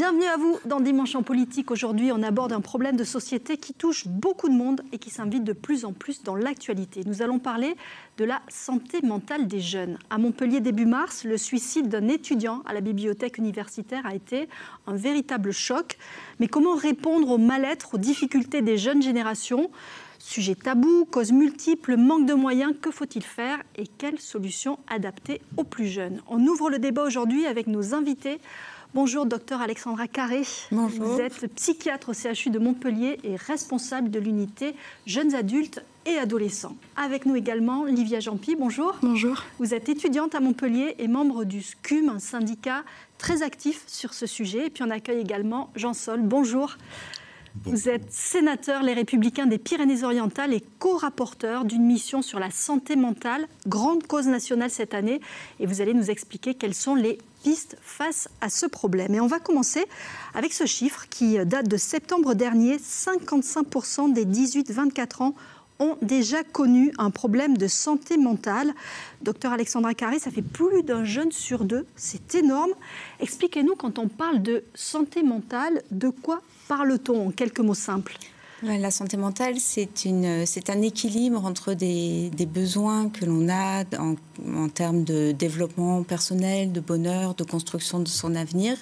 Bienvenue à vous dans Dimanche en politique. Aujourd'hui, on aborde un problème de société qui touche beaucoup de monde et qui s'invite de plus en plus dans l'actualité. Nous allons parler de la santé mentale des jeunes. À Montpellier, début mars, le suicide d'un étudiant à la bibliothèque universitaire a été un véritable choc. Mais comment répondre au mal-être, aux difficultés des jeunes générations ? Sujet tabou, causes multiples, manque de moyens, que faut-il faire et quelles solutions adapter aux plus jeunes ? On ouvre le débat aujourd'hui avec nos invités. Bonjour, docteur Alexandra Carré. Bonjour. Vous êtes psychiatre au CHU de Montpellier et responsable de l'unité jeunes adultes et adolescents. Avec nous également Livia Jampi. Bonjour. Bonjour. Vous êtes étudiante à Montpellier et membre du SCUM, un syndicat très actif sur ce sujet. Et puis on accueille également Jean Sol. Bonjour. Vous êtes sénateur Les Républicains des Pyrénées-Orientales et co-rapporteur d'une mission sur la santé mentale, grande cause nationale cette année. Et vous allez nous expliquer quelles sont les pistes face à ce problème. Et on va commencer avec ce chiffre qui date de septembre dernier. 55% des 18-24 ans ont déjà connu un problème de santé mentale. Docteur Alexandra Carré, ça fait plus d'un jeune sur deux. C'est énorme. Expliquez-nous, quand on parle de santé mentale, de quoi parle-t-on en quelques mots simples ? La santé mentale, c'est un équilibre entre des besoins que l'on a en termes de développement personnel, de bonheur, de construction de son avenir,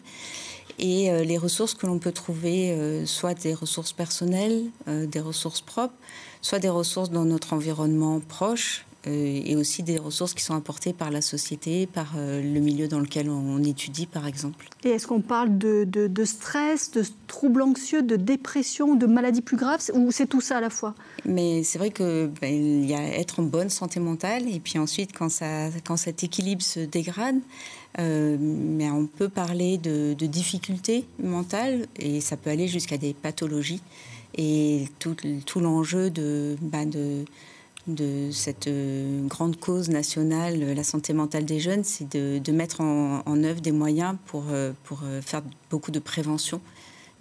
et les ressources que l'on peut trouver, soit des ressources personnelles, des ressources propres, soit des ressources dans notre environnement proche, et aussi des ressources qui sont apportées par la société, par le milieu dans lequel on étudie, par exemple. Et est-ce qu'on parle de stress, de troubles anxieux, de dépression, de maladies plus graves, ou c'est tout ça à la fois ? Mais c'est vrai qu'il y a être en bonne santé mentale, et puis ensuite, quand cet équilibre se dégrade, mais on peut parler de difficultés mentales, et ça peut aller jusqu'à des pathologies. Et tout l'enjeu de cette grande cause nationale, la santé mentale des jeunes, c'est de mettre en œuvre des moyens pour faire beaucoup de prévention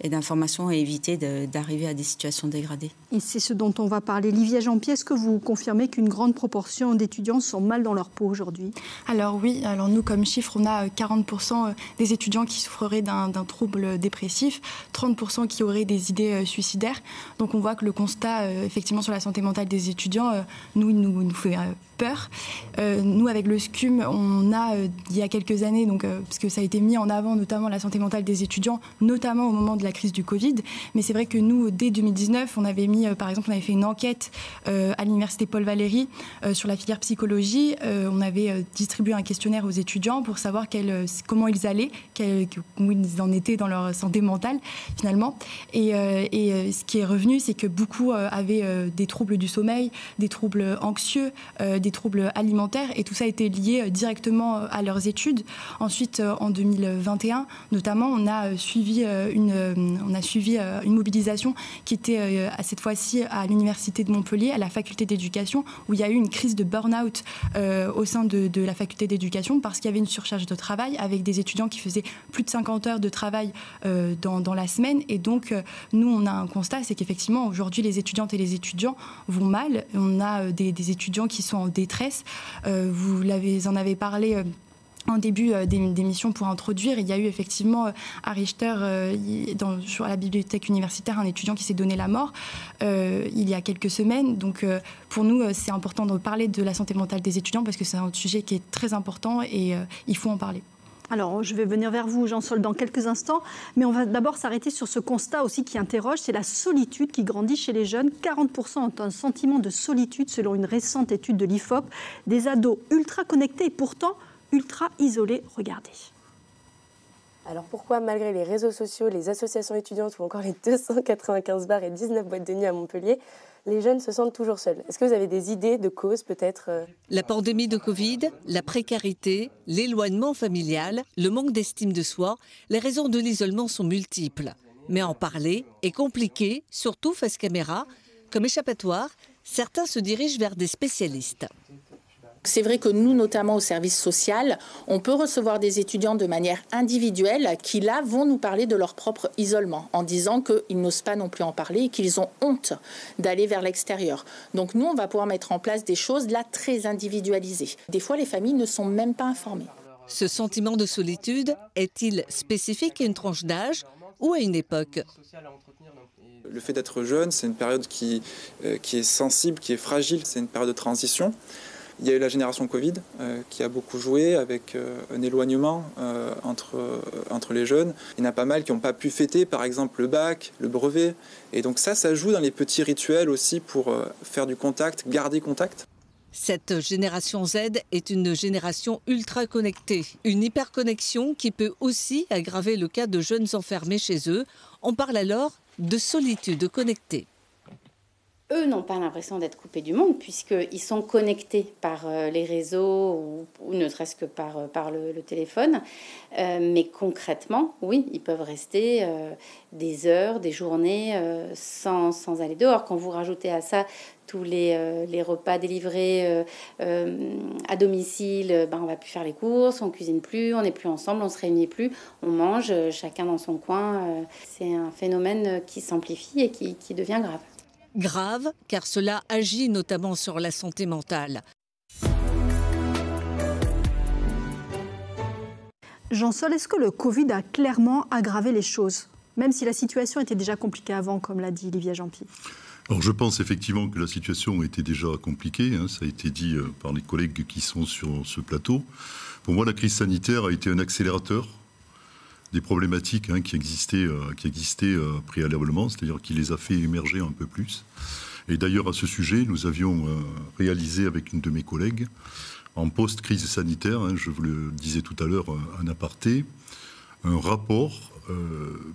et d'information et éviter d'arriver à des situations dégradées. Et c'est ce dont on va parler. Livia Jampi, est-ce que vous confirmez qu'une grande proportion d'étudiants sont mal dans leur peau aujourd'hui ? Alors oui, nous comme chiffre, on a 40% des étudiants qui souffreraient d'un trouble dépressif, 30% qui auraient des idées suicidaires. Donc on voit que le constat, effectivement, sur la santé mentale des étudiants, nous fait peur. Nous, avec le SCUM, on a, il y a quelques années, parce que ça a été mis en avant, notamment la santé mentale des étudiants, notamment au moment de la crise du Covid. Mais c'est vrai que nous, dès 2019, on avait fait une enquête à l'université Paul Valéry sur la filière psychologie. On avait distribué un questionnaire aux étudiants pour savoir comment ils allaient, où ils en étaient dans leur santé mentale, finalement. Et ce qui est revenu, c'est que beaucoup avaient des troubles du sommeil, des troubles anxieux, des troubles alimentaires, et tout ça a été lié directement à leurs études. Ensuite, en 2021, notamment, on a suivi une mobilisation qui était cette fois-ci à l'université de Montpellier, à la faculté d'éducation, où il y a eu une crise de burn-out au sein de la faculté d'éducation, parce qu'il y avait une surcharge de travail avec des étudiants qui faisaient plus de 50 heures de travail dans la semaine. Et donc, nous, on a un constat, c'est qu'effectivement, aujourd'hui, les étudiantes et les étudiants vont mal. On a des étudiants qui sont en détresse. Vous en avez parlé en début d'émission pour introduire. Il y a eu effectivement à Richter, sur la bibliothèque universitaire, un étudiant qui s'est donné la mort il y a quelques semaines. Donc pour nous, c'est important de parler de la santé mentale des étudiants, parce que c'est un sujet qui est très important et il faut en parler. Alors, je vais venir vers vous, Jean Sol, dans quelques instants, mais on va d'abord s'arrêter sur ce constat aussi qui interroge, c'est la solitude qui grandit chez les jeunes. 40% ont un sentiment de solitude, selon une récente étude de l'IFOP. Des ados ultra connectés et pourtant ultra isolés. Regardez. Alors pourquoi, malgré les réseaux sociaux, les associations étudiantes ou encore les 295 bars et 19 boîtes de nuit à Montpellier, les jeunes se sentent toujours seuls? Est-ce que vous avez des idées de causes peut-être La pandémie de Covid, la précarité, l'éloignement familial, le manque d'estime de soi, les raisons de l'isolement sont multiples. Mais en parler est compliqué, surtout face caméra. Comme échappatoire, certains se dirigent vers des spécialistes. C'est vrai que nous, notamment au service social, on peut recevoir des étudiants de manière individuelle qui, là, vont nous parler de leur propre isolement en disant qu'ils n'osent pas non plus en parler et qu'ils ont honte d'aller vers l'extérieur. Donc nous, on va pouvoir mettre en place des choses là très individualisées. Des fois, les familles ne sont même pas informées. Ce sentiment de solitude est-il spécifique à une tranche d'âge ou à une époque ? Le fait d'être jeune, c'est une période qui est sensible, qui est fragile, c'est une période de transition. Il y a eu la génération Covid qui a beaucoup joué avec un éloignement entre les jeunes. Il y en a pas mal qui n'ont pas pu fêter, par exemple, le bac, le brevet. Et donc ça joue dans les petits rituels aussi pour faire du contact, garder contact. Cette génération Z est une génération ultra connectée. Une hyperconnexion qui peut aussi aggraver le cas de jeunes enfermés chez eux. On parle alors de solitude connectée. Eux n'ont pas l'impression d'être coupés du monde puisqu'ils sont connectés par les réseaux ou ne serait-ce que par le téléphone. Mais concrètement, oui, ils peuvent rester des heures, des journées sans aller dehors. Quand vous rajoutez à ça tous les repas délivrés à domicile, on ne va plus faire les courses, on ne cuisine plus, on n'est plus ensemble, on ne se réunit plus, on mange chacun dans son coin. C'est un phénomène qui s'amplifie et qui devient grave. Grave, car cela agit notamment sur la santé mentale. Jean-Sol, est-ce que le Covid a clairement aggravé les choses, même si la situation était déjà compliquée avant, comme l'a dit Livia Jeanpi? Alors je pense effectivement que la situation était déjà compliquée, ça a été dit par les collègues qui sont sur ce plateau. Pour moi, la crise sanitaire a été un accélérateur des problématiques qui existaient préalablement, c'est-à-dire qu'il les a fait émerger un peu plus. Et d'ailleurs, à ce sujet, nous avions réalisé avec une de mes collègues, en post-crise sanitaire, je vous le disais tout à l'heure, un aparté, un rapport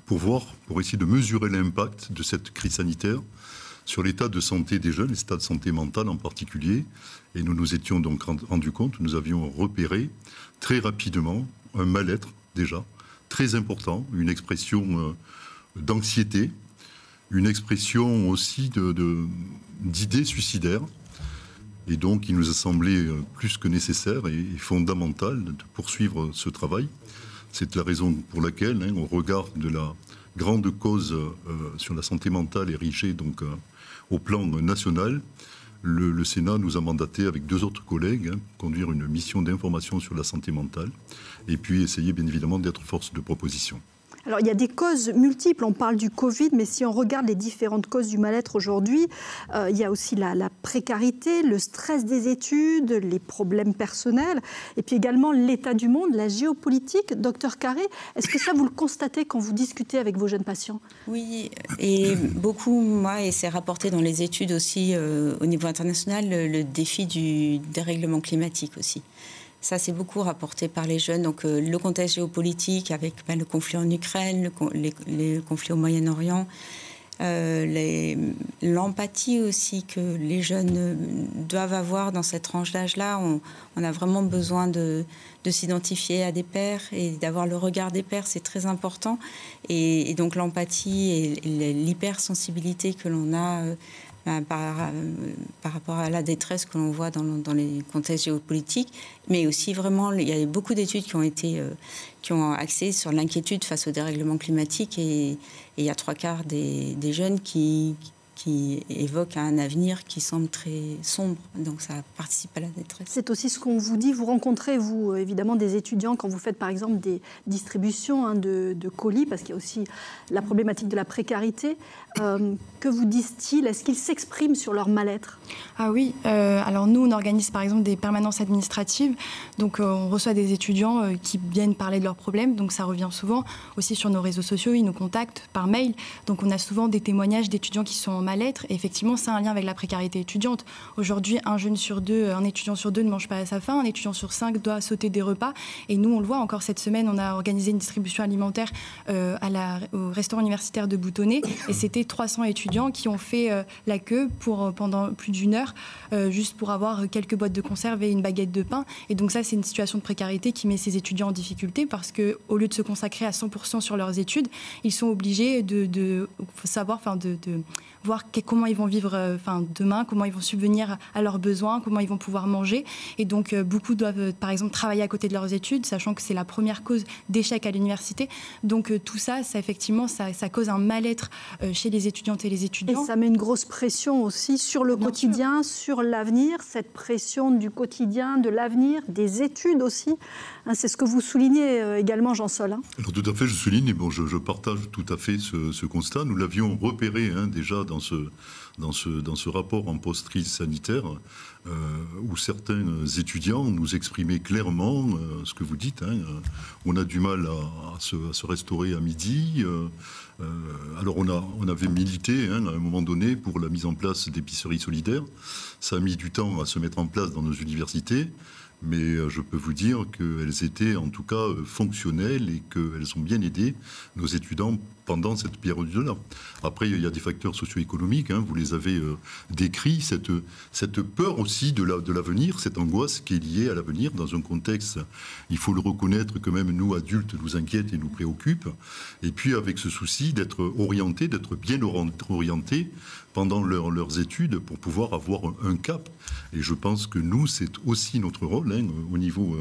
pour essayer de mesurer l'impact de cette crise sanitaire sur l'état de santé des jeunes, l'état de santé mentale en particulier. Et nous nous étions donc rendus compte, nous avions repéré très rapidement un mal-être déjà, très important, une expression d'anxiété, une expression aussi d'idées suicidaires. Et donc, il nous a semblé plus que nécessaire et fondamental de poursuivre ce travail. C'est la raison pour laquelle, au regard de la grande cause sur la santé mentale érigée donc, au plan national, le Sénat nous a mandaté avec 2 autres collègues conduire une mission d'information sur la santé mentale et puis essayer bien évidemment d'être force de proposition. Alors, il y a des causes multiples. On parle du Covid, mais si on regarde les différentes causes du mal-être aujourd'hui, il y a aussi la précarité, le stress des études, les problèmes personnels, et puis également l'état du monde, la géopolitique. Docteur Carré, est-ce que ça, vous le constatez quand vous discutez avec vos jeunes patients? Oui, et beaucoup, moi, et c'est rapporté dans les études aussi au niveau international, le défi du dérèglement climatique aussi. Ça, c'est beaucoup rapporté par les jeunes. Donc, le contexte géopolitique avec le conflit en Ukraine, les conflits au Moyen-Orient, l'empathie aussi que les jeunes doivent avoir dans cette tranche d'âge-là. On a vraiment besoin de s'identifier à des pairs et d'avoir le regard des pairs, c'est très important. Et donc, l'empathie et l'hypersensibilité que l'on a par rapport à la détresse que l'on voit dans les contextes géopolitiques, mais aussi vraiment, il y a beaucoup d'études qui ont axé sur l'inquiétude face au dérèglement climatique et il y a 3/4 des jeunes qui évoquent un avenir qui semble très sombre, donc ça participe à la détresse. C'est aussi ce qu'on vous dit, vous rencontrez, vous, évidemment, des étudiants quand vous faites, par exemple, des distributions de colis, parce qu'il y a aussi la problématique de la précarité. Que vous disent-ils? Est-ce qu'ils s'expriment sur leur mal-être? Ah oui, alors nous, on organise par exemple des permanences administratives, donc on reçoit des étudiants qui viennent parler de leurs problèmes, donc ça revient souvent. Aussi sur nos réseaux sociaux, ils nous contactent par mail, donc on a souvent des témoignages d'étudiants qui sont en mal-être, et effectivement, c'est un lien avec la précarité étudiante. Aujourd'hui, un étudiant sur 2 ne mange pas à sa faim, un étudiant sur 5 doit sauter des repas, et nous, on le voit, encore cette semaine, on a organisé une distribution alimentaire au restaurant universitaire de Boutonnet, et c'était 300 étudiants qui ont fait la queue pendant plus d'1 heure, juste pour avoir quelques boîtes de conserve et une baguette de pain. Et donc ça, c'est une situation de précarité qui met ces étudiants en difficulté parce qu'au lieu de se consacrer à 100% sur leurs études, ils sont obligés de voir savoir comment ils vont vivre demain, comment ils vont subvenir à leurs besoins, comment ils vont pouvoir manger. Et donc, beaucoup doivent, par exemple, travailler à côté de leurs études, sachant que c'est la première cause d'échec à l'université. Donc, tout ça, effectivement, ça cause un mal-être chez les étudiantes et les étudiants. Et ça met une grosse pression aussi sur le quotidien, sur l'avenir, cette pression du quotidien, de l'avenir, des études aussi. C'est ce que vous soulignez également, Jean-Sol. Alors tout à fait, je souligne, et je partage tout à fait ce constat. Nous l'avions repéré déjà dans ce rapport en post-crise sanitaire, où certains étudiants nous exprimaient clairement ce que vous dites. On a du mal à se restaurer à midi. Alors on avait milité à un moment donné pour la mise en place d'épiceries solidaires. Ça a mis du temps à se mettre en place dans nos universités. Mais je peux vous dire qu'elles étaient en tout cas fonctionnelles et qu'elles ont bien aidé nos étudiants pendant cette période-là. Après, il y a des facteurs socio-économiques, vous les avez décrits, cette peur aussi de l'avenir, cette angoisse qui est liée à l'avenir dans un contexte, il faut le reconnaître, que même nous, adultes, nous inquiète et nous préoccupe. Et puis avec ce souci d'être orientés, d'être bien orientés pendant leurs études pour pouvoir avoir un cap. Et je pense que nous, c'est aussi notre rôle au niveau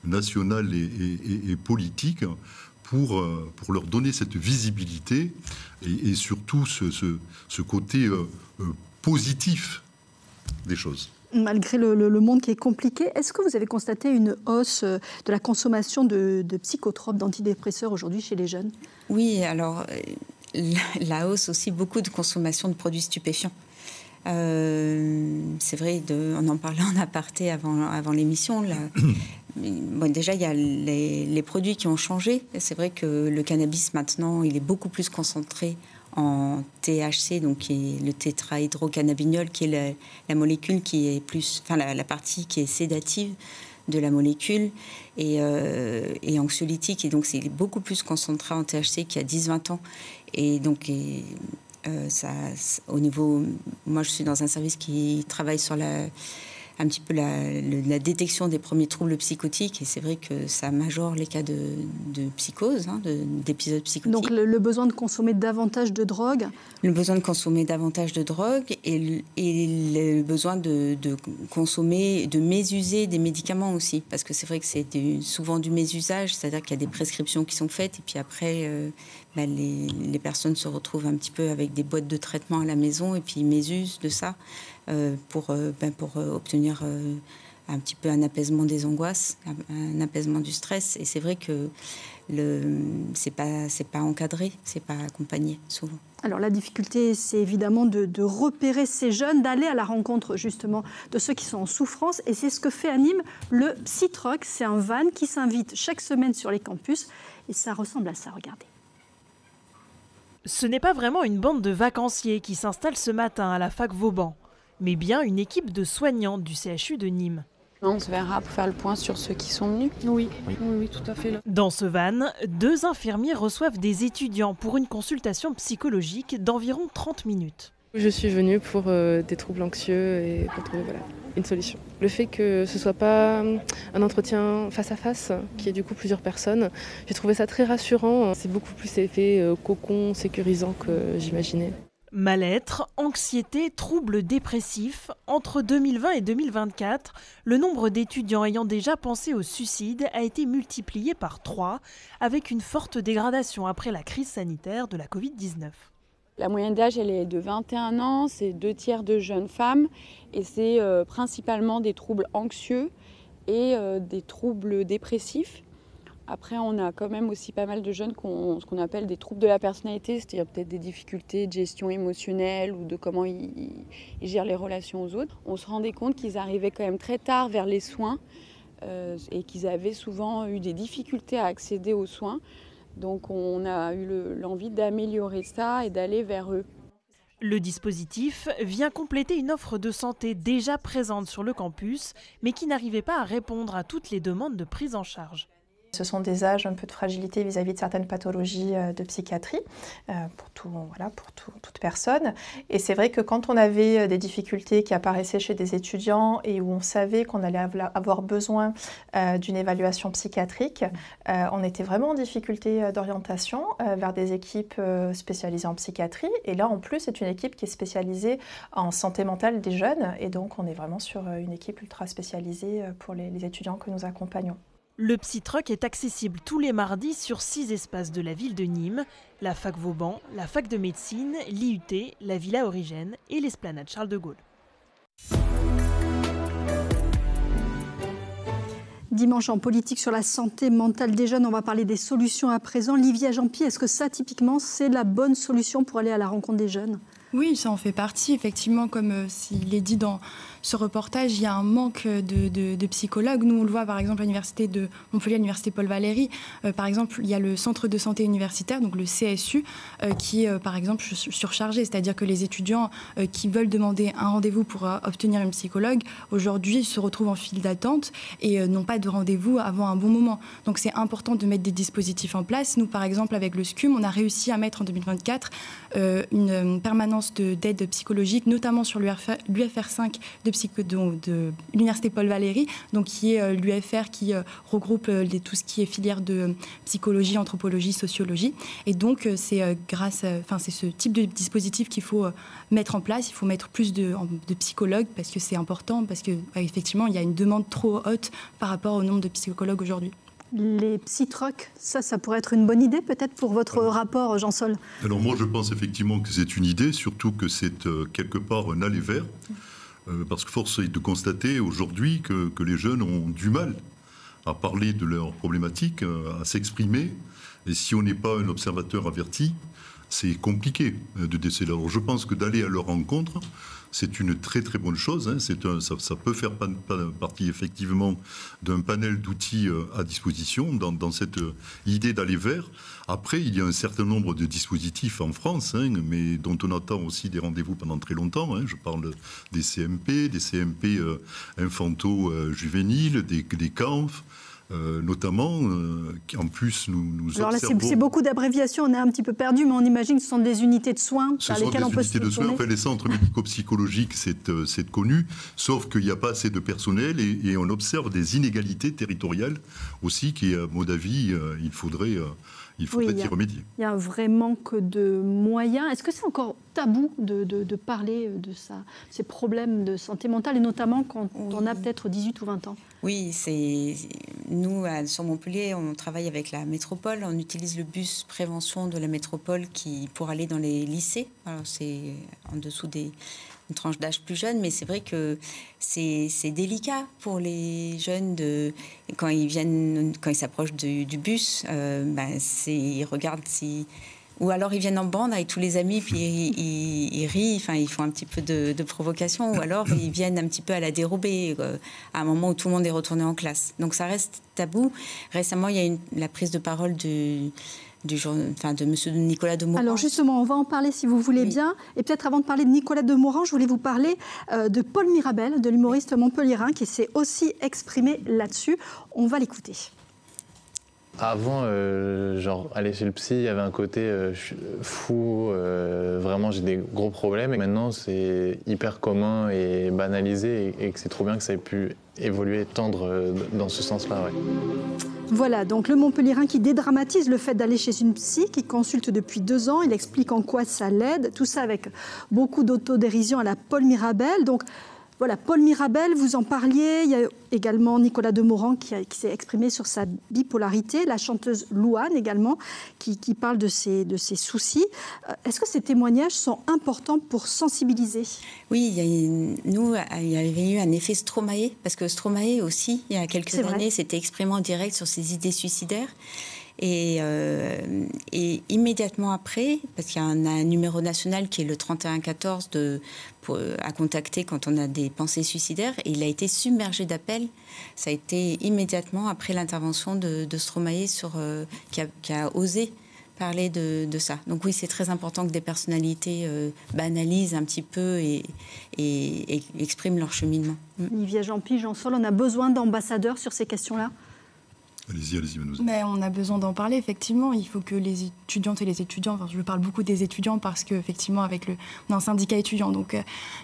national et politique pour leur donner cette visibilité et surtout ce côté positif des choses. Malgré le monde qui est compliqué, est-ce que vous avez constaté une hausse de la consommation de psychotropes, d'antidépresseurs aujourd'hui chez les jeunes? Oui, alors la hausse aussi, beaucoup de consommation de produits stupéfiants. C'est vrai, on en parlait en aparté avant l'émission. Déjà, il y a les produits qui ont changé. C'est vrai que le cannabis, maintenant, il est beaucoup plus concentré en THC, donc qui est le tétrahydrocannabinol, qui est la molécule qui est plus... Enfin, la partie qui est sédative de la molécule et anxiolytique. Et donc, c'est beaucoup plus concentré en THC qu'il y a 10-20 ans. Et donc... au niveau, moi je suis dans un service qui travaille sur un petit peu la détection des premiers troubles psychotiques, et c'est vrai que ça majore les cas de psychose, d'épisodes psychotiques. Donc le besoin de consommer davantage de drogue. Le besoin de consommer davantage de drogue et le besoin de consommer, de mésuser des médicaments aussi, parce que c'est vrai que c'est souvent du mésusage, c'est-à-dire qu'il y a des prescriptions qui sont faites et puis après les personnes se retrouvent un petit peu avec des boîtes de traitement à la maison et puis ils mésusent de ça pour obtenir un petit peu un apaisement des angoisses, un apaisement du stress. Et c'est vrai que c'est pas encadré, c'est pas accompagné souvent. Alors la difficulté, c'est évidemment de repérer ces jeunes, d'aller à la rencontre justement de ceux qui sont en souffrance. Et c'est ce que fait à Nîmes le Psytroc. C'est un van qui s'invite chaque semaine sur les campus. Et ça ressemble à ça, regardez. Ce n'est pas vraiment une bande de vacanciers qui s'installe ce matin à la fac Vauban, mais bien une équipe de soignants du CHU de Nîmes. On se verra pour faire le point sur ceux qui sont venus. Oui, tout à fait. Dans ce van, 2 infirmiers reçoivent des étudiants pour une consultation psychologique d'environ 30 minutes. Je suis venue pour des troubles anxieux et pour trouver une solution. Le fait que ce ne soit pas un entretien face à face, qu'il y ait du coup plusieurs personnes, j'ai trouvé ça très rassurant. C'est beaucoup plus effet cocon, sécurisant que j'imaginais. Mal-être, anxiété, troubles dépressifs. Entre 2020 et 2024, le nombre d'étudiants ayant déjà pensé au suicide a été multiplié par 3, avec une forte dégradation après la crise sanitaire de la Covid-19. La moyenne d'âge, elle est de 21 ans, c'est 2/3 de jeunes femmes et c'est principalement des troubles anxieux et des troubles dépressifs. Après, on a quand même aussi pas mal de jeunes qui ont ce qu'on appelle des troubles de la personnalité, c'est-à-dire peut-être des difficultés de gestion émotionnelle ou de comment ils gèrent les relations aux autres. On se rendait compte qu'ils arrivaient quand même très tard vers les soins et qu'ils avaient souvent eu des difficultés à accéder aux soins. Donc on a eu l'envie d'améliorer ça et d'aller vers eux. Le dispositif vient compléter une offre de santé déjà présente sur le campus, mais qui n'arrivait pas à répondre à toutes les demandes de prise en charge. Ce sont des âges un peu de fragilité vis-à-vis de certaines pathologies de psychiatrie pour toute personne. Et c'est vrai que quand on avait des difficultés qui apparaissaient chez des étudiants et où on savait qu'on allait avoir besoin d'une évaluation psychiatrique, on était vraiment en difficulté d'orientation vers des équipes spécialisées en psychiatrie. Et là, en plus, c'est une équipe qui est spécialisée en santé mentale des jeunes. Et donc, on est vraiment sur une équipe ultra spécialisée pour les étudiants que nous accompagnons. Le Psy-Troc est accessible tous les mardis sur 6 espaces de la ville de Nîmes, la Fac Vauban, la Fac de médecine, l'IUT, la Villa Origène et l'Esplanade Charles de Gaulle. Dimanche en politique sur la santé mentale des jeunes, on va parler des solutions à présent. Livia Jean-Pi, est-ce que ça typiquement c'est la bonne solution pour aller à la rencontre des jeunes ? Oui, ça en fait partie. Effectivement, comme il est dit dans ce reportage, il y a un manque de psychologues. Nous, on le voit par exemple à l'université de Montpellier, à l'université Paul Valéry. Par exemple, il y a le centre de santé universitaire, donc le CSU, qui est par exemple surchargé. C'est-à-dire que les étudiants qui veulent demander un rendez-vous pour obtenir une psychologue, aujourd'hui se retrouvent en file d'attente et n'ont pas de rendez-vous avant un bon moment. Donc c'est important de mettre des dispositifs en place. Nous, par exemple, avec le SCUM, on a réussi à mettre en 2024 une permanence d'aide psychologique, notamment sur l'UFR5 de l'université Paul Valéry, donc qui est l'UFR qui regroupe tout ce qui est filière de psychologie, anthropologie, sociologie. Et donc c'est c'est ce type de dispositif qu'il faut mettre en place. Il faut mettre plus de psychologues parce que c'est important, parce que effectivement il y a une demande trop haute par rapport au nombre de psychologues aujourd'hui. Les Psy-Troc, ça pourrait être une bonne idée peut-être pour votre rapport, Jean-Sol. Alors moi je pense effectivement que c'est une idée, surtout que c'est quelque part un aller vers, parce que force est de constater aujourd'hui que les jeunes ont du mal à parler de leurs problématiques, à s'exprimer, et si on n'est pas un observateur averti, c'est compliqué de déceler. Alors je pense que d'aller à leur rencontre, c'est une très très bonne chose. Hein. Ça peut faire partie effectivement d'un panel d'outils à disposition dans cette idée d'aller vers. Après, il y a un certain nombre de dispositifs en France, mais dont on attend aussi des rendez-vous pendant très longtemps. Je parle des CMP infantaux-juvéniles, des CANF. Notamment, qui en plus nous alors là, observons... c'est beaucoup d'abréviations, on est un petit peu perdu, mais on imagine que ce sont des unités de soins vers lesquelles on peut se tourner. Enfin, les centres médico-psychologiques, c'est connu, sauf qu'il n'y a pas assez de personnel et on observe des inégalités territoriales aussi qui, à mon avis, il faudrait y remédier. Il y a un vrai manque de moyens. Est-ce que c'est encore tabou de parler de ça, ces problèmes de santé mentale, et notamment quand on a peut-être 18 ou 20 ans ? Oui, nous, sur Montpellier, on travaille avec la métropole. On utilise le bus prévention de la métropole pour aller dans les lycées. Alors, c'est en dessous d'une tranche d'âge plus jeune, mais c'est vrai que c'est délicat pour les jeunes quand ils s'approchent du bus, ils regardent si... Ou alors ils viennent en bande avec tous les amis, puis ils rient, enfin ils font un petit peu de provocation, ou alors ils viennent un petit peu à la dérobée, à un moment où tout le monde est retourné en classe. Donc ça reste tabou. Récemment, il y a la prise de parole de M. Nicolas Demorand. Alors justement, on va en parler si vous voulez bien. Et peut-être avant de parler de Nicolas Demorand, je voulais vous parler de Paul Mirabel, de l'humoriste montpelliérain, qui s'est aussi exprimé là-dessus. On va l'écouter. Avant, aller chez le psy, il y avait un côté fou, vraiment j'ai des gros problèmes. Et maintenant, c'est hyper commun et banalisé et que c'est trop bien que ça ait pu évoluer, tendre dans ce sens-là. Ouais. Voilà, donc le Montpelliérain qui dédramatise le fait d'aller chez une psy, qui consulte depuis 2 ans. Il explique en quoi ça l'aide, tout ça avec beaucoup d'autodérision à la Paul Mirabel. Donc, voilà, Paul Mirabel, vous en parliez. Il y a également Nicolas Demorand qui s'est exprimé sur sa bipolarité. La chanteuse Louane également qui parle de ses soucis. Est-ce que ces témoignages sont importants pour sensibiliser ? Oui, il y avait eu un effet Stromae, parce que Stromae aussi, il y a quelques années, s'était exprimé en direct sur ses idées suicidaires. Et immédiatement après, parce qu'il y a un numéro national qui est le 3114 à contacter quand on a des pensées suicidaires, et il a été submergé d'appels. Ça a été immédiatement après l'intervention de Stromae qui a osé parler de ça. Donc oui, c'est très important que des personnalités banalisent un petit peu et expriment leur cheminement. Livia Jean-Pi, Jean-Sol, on a besoin d'ambassadeurs sur ces questions-là ? Allez-y, mademoiselle. Mais on a besoin d'en parler, effectivement. Il faut que les étudiantes et les étudiants, enfin, je parle beaucoup des étudiants parce qu'effectivement, on a un syndicat étudiant. Donc,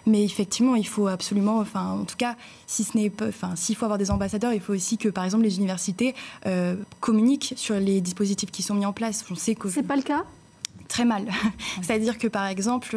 mais effectivement, il faut absolument, en tout cas, s'il faut avoir des ambassadeurs, il faut aussi que, par exemple, les universités communiquent sur les dispositifs qui sont mis en place. On sait que... C'est pas le cas ? Très mal. C'est-à-dire que, par exemple,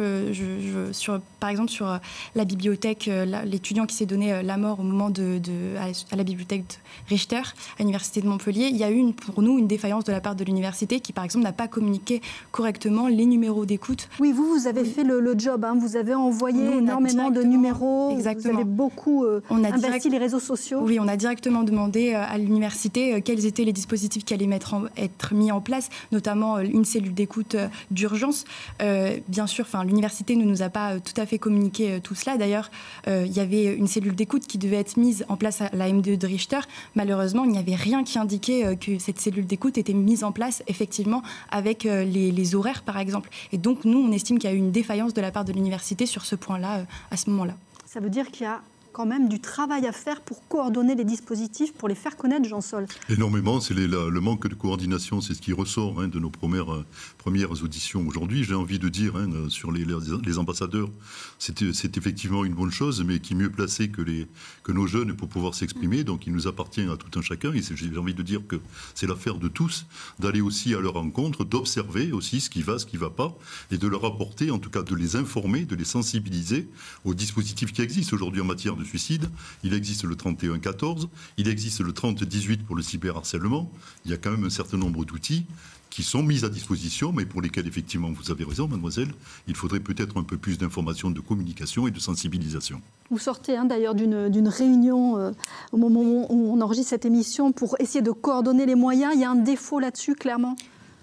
sur la bibliothèque, l'étudiant qui s'est donné la mort au moment à la bibliothèque de Richter, à l'Université de Montpellier, il y a eu pour nous une défaillance de la part de l'université qui, par exemple, n'a pas communiqué correctement les numéros d'écoute. Oui, vous avez fait le job. Vous avez envoyé énormément de numéros. Exactement. Vous avez beaucoup investi les réseaux sociaux. Oui, on a directement demandé à l'université quels étaient les dispositifs qui allaient être mis en place, notamment une cellule d'écoute d'urgence. Bien sûr, l'université ne nous a pas tout à fait communiqué tout cela. D'ailleurs, il y avait une cellule d'écoute qui devait être mise en place à la M2 de Richter. Malheureusement, il n'y avait rien qui indiquait que cette cellule d'écoute était mise en place, effectivement, avec les horaires, par exemple. Et donc, nous, on estime qu'il y a eu une défaillance de la part de l'université sur ce point-là, à ce moment-là. Ça veut dire qu'il y a quand même du travail à faire pour coordonner les dispositifs, pour les faire connaître, Jean-Sol. Énormément, c'est le manque de coordination, c'est ce qui ressort de nos premières auditions aujourd'hui. J'ai envie de dire, sur les ambassadeurs, c'est effectivement une bonne chose, mais qui mieux placé que nos jeunes pour pouvoir s'exprimer. Donc il nous appartient à tout un chacun, et j'ai envie de dire que c'est l'affaire de tous, d'aller aussi à leur rencontre, d'observer aussi ce qui va pas, et de leur apporter, en tout cas de les informer, de les sensibiliser aux dispositifs qui existent aujourd'hui en matière de suicide. Il existe le 31-14, il existe le 30-18 pour le cyberharcèlement. Il y a quand même un certain nombre d'outils qui sont mis à disposition, mais pour lesquels, effectivement, vous avez raison, mademoiselle, il faudrait peut-être un peu plus d'informations, de communication et de sensibilisation. Vous sortez d'ailleurs d'une réunion au moment où on enregistre cette émission pour essayer de coordonner les moyens. Il y a un défaut là-dessus, clairement ?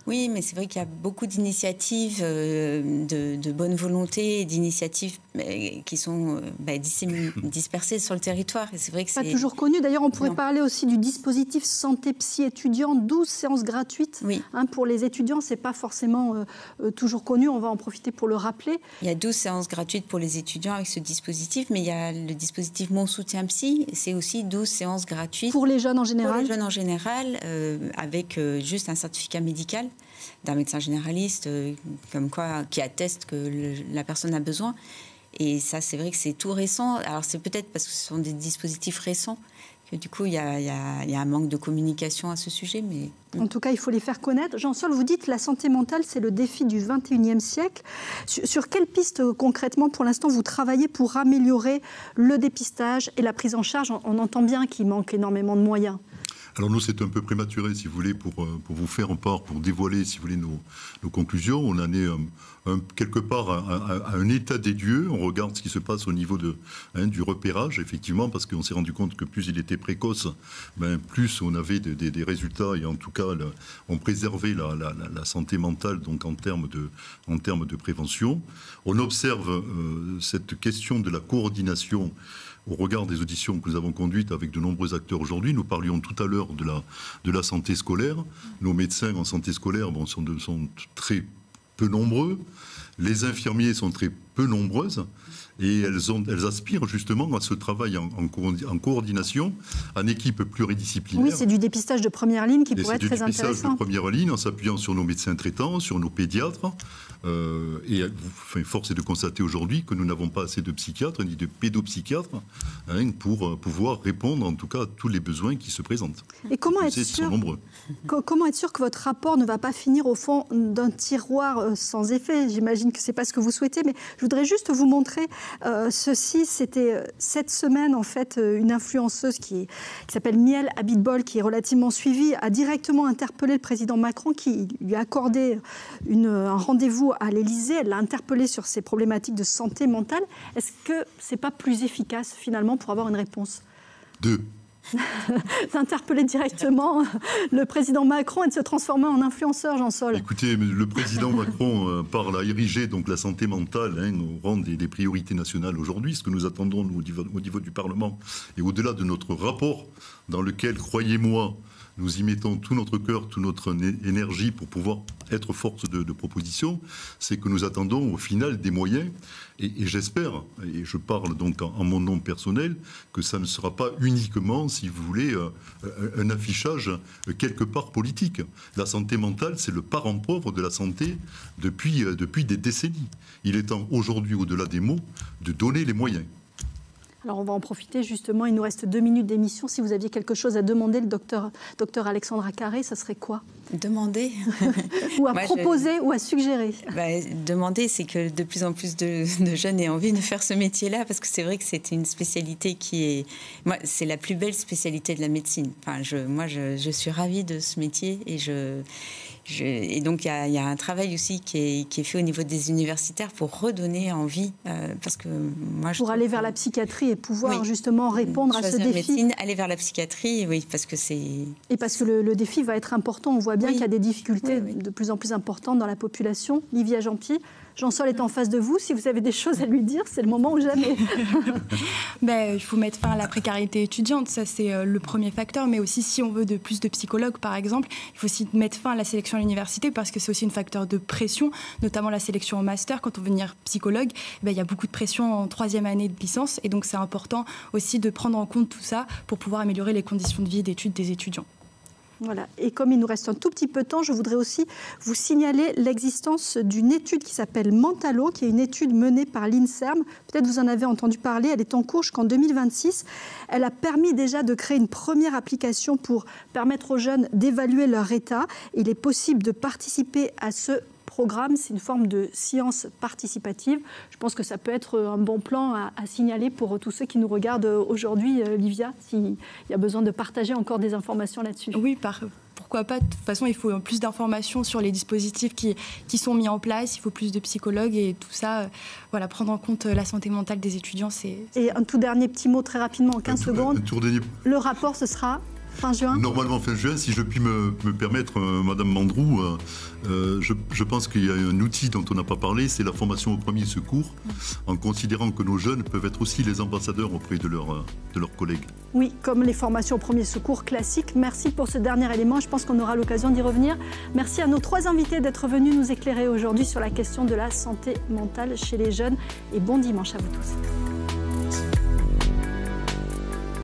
Oui, mais c'est vrai qu'il y a beaucoup d'initiatives de bonne volonté, d'initiatives qui sont dispersées sur le territoire. Et c'est vrai que pas toujours connu. D'ailleurs, on pourrait parler aussi du dispositif santé psy étudiant, 12 séances gratuites. Oui. Pour les étudiants, c'est pas forcément toujours connu. On va en profiter pour le rappeler. Il y a 12 séances gratuites pour les étudiants avec ce dispositif, mais il y a le dispositif Mon Soutien Psy. C'est aussi 12 séances gratuites. Pour les jeunes en général ? Pour les jeunes en général, avec juste un certificat médical d'un médecin généraliste qui atteste que la personne a besoin. Et ça, c'est vrai que c'est tout récent. Alors, c'est peut-être parce que ce sont des dispositifs récents que du coup, il y a un manque de communication à ce sujet. Mais... En tout cas, il faut les faire connaître. Jean-Sol, vous dites la santé mentale, c'est le défi du 21e siècle. Sur quelle piste, concrètement, pour l'instant, vous travaillez pour améliorer le dépistage et la prise en charge ? On entend bien qu'il manque énormément de moyens. Alors nous, c'est un peu prématuré, si vous voulez, pour vous faire part, pour dévoiler, si vous voulez, nos conclusions. On en est quelque part à un état des lieux. On regarde ce qui se passe au niveau du repérage, effectivement, parce qu'on s'est rendu compte que plus il était précoce, plus on avait des résultats, et en tout cas, on préservait la santé mentale, donc en termes de prévention. On observe cette question de la coordination au regard des auditions que nous avons conduites avec de nombreux acteurs aujourd'hui. Nous parlions tout à l'heure de la santé scolaire. Nos médecins en santé scolaire sont très peu nombreux. Les infirmiers sont très peu nombreuses. Et elles aspirent justement à ce travail en coordination, en équipe pluridisciplinaire. Oui, c'est du dépistage de première ligne qui pourrait être très intéressant. C'est du dépistage de première ligne en s'appuyant sur nos médecins traitants, sur nos pédiatres. Force est de constater aujourd'hui que nous n'avons pas assez de psychiatres ni de pédopsychiatres pour pouvoir répondre en tout cas à tous les besoins qui se présentent. Et comment être sûr que votre rapport ne va pas finir au fond d'un tiroir sans effet ? J'imagine que ce n'est pas ce que vous souhaitez, mais je voudrais juste vous montrer ceci. C'était cette semaine, en fait, une influenceuse qui s'appelle Miel Abitbol, qui est relativement suivie, a directement interpellé le président Macron, qui lui a accordé un rendez-vous à l'Élysée. Elle l'a interpellé sur ces problématiques de santé mentale. Est-ce que ce n'est pas plus efficace, finalement, pour avoir une réponse ? D'interpeller directement le président Macron et de se transformer en influenceur, Jean-Sol. Écoutez, le président Macron parle à ériger donc la santé mentale au rang des priorités nationales aujourd'hui. Ce que nous attendons nous, au niveau du Parlement et au-delà de notre rapport dans lequel, croyez-moi, nous y mettons tout notre cœur, toute notre énergie pour pouvoir être force de proposition, c'est que nous attendons au final des moyens, et j'espère, et je parle donc en mon nom personnel, que ça ne sera pas uniquement, si vous voulez, un affichage quelque part politique. La santé mentale, c'est le parent pauvre de la santé depuis des décennies. Il est temps aujourd'hui, au-delà des mots, de donner les moyens. Alors on va en profiter justement, il nous reste 2 minutes d'émission. Si vous aviez quelque chose à demander, le docteur Alexandra Carré, ça serait quoi? Demander ou à proposer ou à suggérer. Demander, c'est que de plus en plus de jeunes aient envie de faire ce métier-là, parce que c'est vrai que c'est une spécialité qui est... c'est la plus belle spécialité de la médecine. Enfin, je suis ravie de ce métier et donc il y a un travail aussi qui est fait au niveau des universitaires pour redonner envie, parce que moi je pour aller vers la psychiatrie et pouvoir justement répondre à ce défi. Médecine, aller vers la psychiatrie, oui, parce que c'est... Et parce que le défi va être important. On voit bien qu'il y a des difficultés de plus en plus importantes dans la population. Livia Jean-Pi, Jean-Sol est en face de vous. Si vous avez des choses à lui dire, c'est le moment ou jamais. Il faut mettre fin à la précarité étudiante, ça c'est le premier facteur. Mais aussi, si on veut plus de psychologues, par exemple, il faut aussi mettre fin à la sélection à l'université, parce que c'est aussi un facteur de pression, notamment la sélection en master. Quand on veut devenir psychologue, il y a beaucoup de pression en 3e année de licence. Et donc c'est important aussi de prendre en compte tout ça pour pouvoir améliorer les conditions de vie et d'études des étudiants. Voilà. Et comme il nous reste un tout petit peu de temps, je voudrais aussi vous signaler l'existence d'une étude qui s'appelle Mentalo, qui est une étude menée par l'INSERM. Peut-être vous en avez entendu parler, elle est en cours jusqu'en 2026. Elle a permis déjà de créer une première application pour permettre aux jeunes d'évaluer leur état. Il est possible de participer à ce programme, c'est une forme de science participative. Je pense que ça peut être un bon plan à signaler pour tous ceux qui nous regardent aujourd'hui. Livia, s'il y a besoin de partager encore des informations là-dessus. Oui, pourquoi pas. De toute façon, il faut plus d'informations sur les dispositifs qui sont mis en place. Il faut plus de psychologues et tout ça. Prendre en compte la santé mentale des étudiants, c'est... Et un tout dernier petit mot très rapidement, en 15 secondes. Le rapport, ce sera... fin juin. Normalement fin juin, si je puis me permettre, Madame Mandrou, je pense qu'il y a un outil dont on n'a pas parlé, c'est la formation au premier secours, en considérant que nos jeunes peuvent être aussi les ambassadeurs auprès de leurs collègues. Oui, comme les formations au premier secours classiques. Merci pour ce dernier élément, je pense qu'on aura l'occasion d'y revenir. Merci à nos 3 invités d'être venus nous éclairer aujourd'hui sur la question de la santé mentale chez les jeunes, et bon dimanche à vous tous.